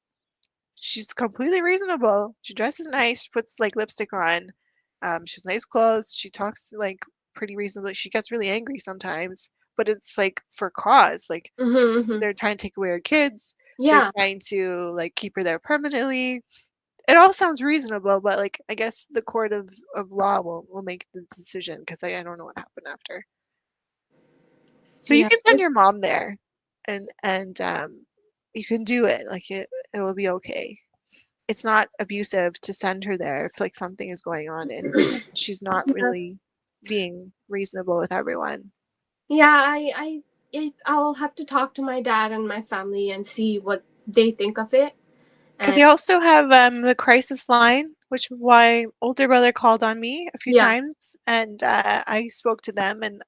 she's completely reasonable. She dresses nice. She puts like lipstick on. She has nice clothes. She talks like pretty reasonably. She gets really angry sometimes, but it's like for cause. Like Mm-hmm. they're trying to take away her kids. They're Yeah. trying to like keep her there permanently. It all sounds reasonable, but like I guess the court of law will make the decision because I don't know what happened after. So you Yeah. can send your mom there, and you can do it. Like it will be okay. It's not abusive to send her there if like something is going on and she's not Yeah. really being reasonable with everyone. Yeah. I'll have to talk to my dad and my family and see what they think of it. Because And they also have the crisis line, which my older brother called on me a few yeah. times, and I spoke to them, and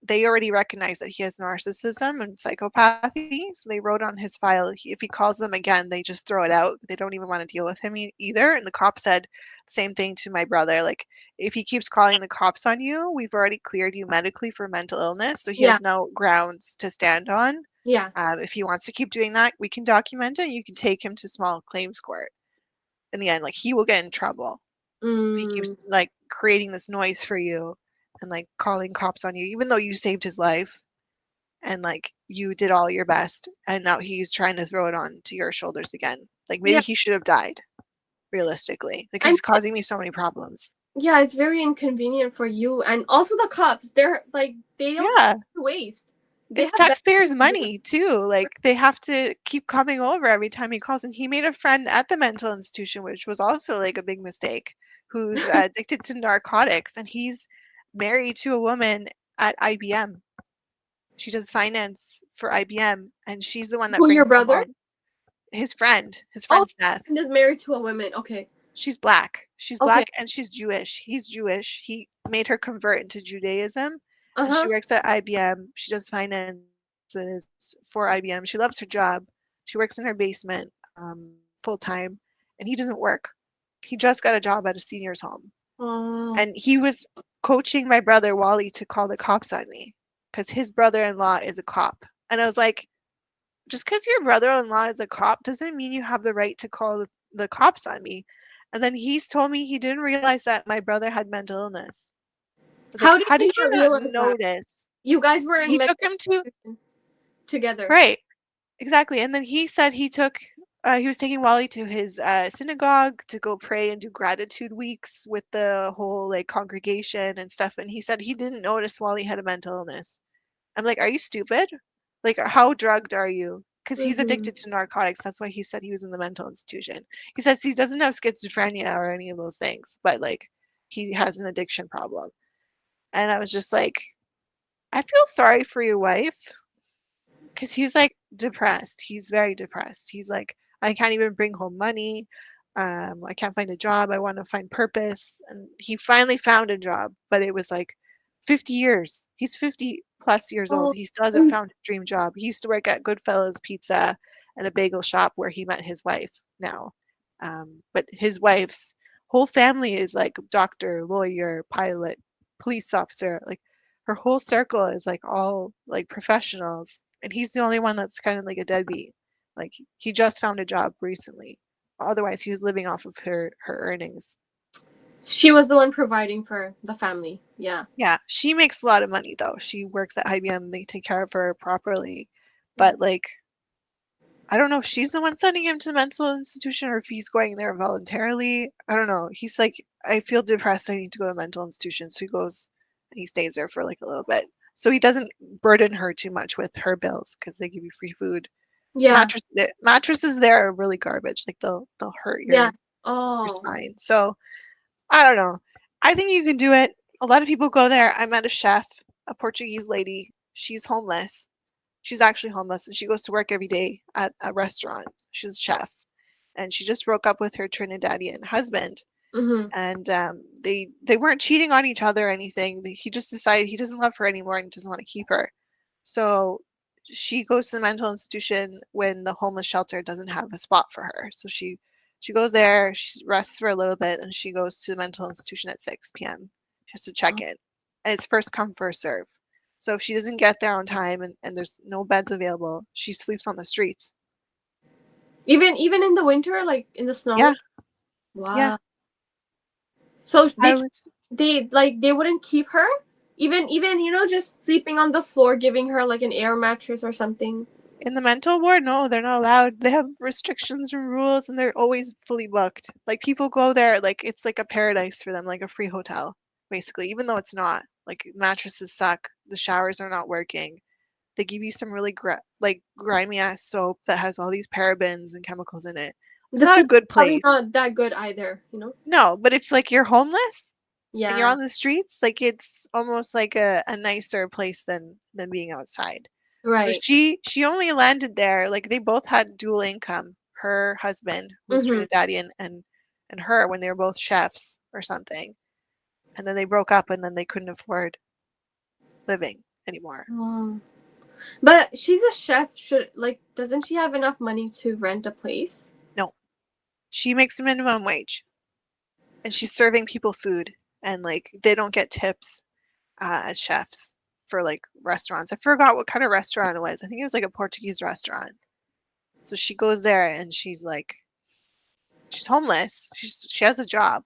they already recognize that he has narcissism and psychopathy, so they wrote on his file if he calls them again, they just throw it out. They don't even want to deal with him either. And the cop said the same thing to my brother, like if he keeps calling the cops on you, we've already cleared you medically for mental illness, so he Yeah. has no grounds to stand on. Yeah. If he wants to keep doing that, we can document it. You can take him to small claims court. In the end, like he will get in trouble if he keeps Mm, like creating this noise for you and like calling cops on you, even though you saved his life and like you did all your best. And now he's trying to throw it on to your shoulders again. Like maybe yeah. he should have died realistically because I he's causing me so many problems. Yeah, it's very inconvenient for you, and also the cops. They're like they don't have Yeah. to waste. They It's have better taxpayers' things to do. money too. Like they have to keep coming over every time he calls. And he made a friend at the mental institution, which was also like a big mistake, who's addicted to narcotics, and he's married to a woman at IBM. She does finance for IBM, and she's the one that Who, your brings home brother? all his Oh, friend Seth. and is married to a woman. Okay, She's black. She's okay. black and she's Jewish. He's Jewish. He made her convert into Judaism, Uh and she huh. works at IBM. She does finances for IBM. She loves her job. She works in her basement full time, and he doesn't work. He just got a job at a senior's home, Oh, and he was coaching my brother Wally to call the cops on me because his brother-in-law is a cop. And I was like, just because your brother-in-law is a cop doesn't mean you have the right to call the cops on me. And then he's told me he didn't realize that my brother had mental illness. I was like, how did how he did you not not realize that? notice? You guys were in He mental took him to, institution together. right, exactly. And then he said he was taking Wally to his synagogue to go pray and do gratitude weeks with the whole like congregation and stuff. And he said he didn't notice Wally had a mental illness. I'm like, "Are you stupid? Like, how drugged are you?" Because he's Mm-hmm. addicted to narcotics. That's why he said he was in the mental institution. He says he doesn't have schizophrenia or any of those things, but like he has an addiction problem. And I was just like, I feel sorry for your wife because he's like depressed. He's very depressed. He's like, I can't even bring home money. I can't find a job. I want to find purpose. And he finally found a job, but it was like 50 years. He's 50 plus years old. Oh, He still hasn't and found his dream job. He used to work at Goodfellas Pizza and a bagel shop where he met his wife now. But his wife's whole family is like doctor, lawyer, pilot, police officer. Like her whole circle is like all like professionals, and he's the only one that's kind of like a deadbeat. Like he just found a job recently. Otherwise, he was living off of her earnings. she was the one providing for the family. Yeah. Yeah, she makes a lot of money though. She works at IBM. They take care of her properly. Mm. But like, I don't know if she's the one sending him to the mental institution or if he's going there voluntarily. I don't know. He's like, I feel depressed. I need to go to a mental institution. So he goes and he stays there for like a little bit. So he doesn't burden her too much with her bills because they give you free food. Yeah. Mattresses there are really garbage. Like they'll hurt Yeah. your Oh. spine. So I don't know. I think you can do it. A lot of people go there. I met a chef, a Portuguese lady. She's homeless. She's actually homeless, and she goes to work every day at a restaurant. She's a chef, and she just broke up with her Trinidadian husband, Mm-hmm. and they weren't cheating on each other or anything. He just decided he doesn't love her anymore and doesn't want to keep her. So she goes to the mental institution when the homeless shelter doesn't have a spot for her. So she goes there, she rests for a little bit, and she goes to the mental institution at 6 p.m. just to check in. And it's first come, first serve. So if she doesn't get there on time and there's no beds available, she sleeps on the streets. Even in the winter, like in the Yeah, snow. yeah. Wow. So I was they wouldn't keep her, even just sleeping on the floor, giving her like an air mattress or something. in the mental ward. No, they're not allowed. They have restrictions and rules, and they're always fully booked. Like people go there, like it's like a paradise for them, like a free hotel, basically. Even though it's not. Like mattresses suck. The showers are not working. They give you some really like grimy ass soap that has all these parabens and chemicals in it. It's The not a food good probably place. not that good either. No, but if like you're homeless and you're Yeah. on the streets, like it's almost like a nicer place than being outside. So Right. she only landed there, like they both had dual income. Her husband was Mm-hmm. Trinidadian and her when they were both chefs or something. And then they broke up and then they couldn't afford living anymore. Oh. But she's a chef. Should like doesn't she have enough money to rent a place? No, she makes minimum wage and she's serving people food and like they don't get tips as chefs for like restaurants. I forgot what kind of restaurant it was. I think it was like a Portuguese restaurant. So she goes there and she's like, she's homeless. She has a job.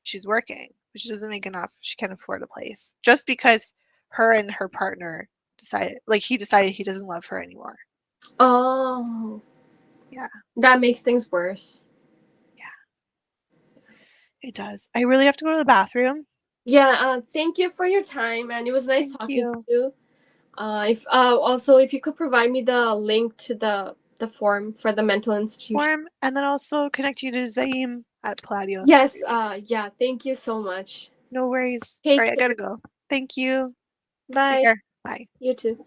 She's working, but she doesn't make enough. She can't afford a place just because her and her partner decided, like he decided he doesn't love her anymore. Oh, Yeah, that makes things worse. yeah. It does. I really have to go to the bathroom. Yeah, thank you for your time, and it was nice Thank talking to you. you. If also if you could provide me the link to the form for the mental institution. Form, and then also connect you to Zaim at Palladios. Yes, yeah, thank you so much. No worries. All Take right, I gotta care. go. Thank you. Take Bye. care. Bye. You too.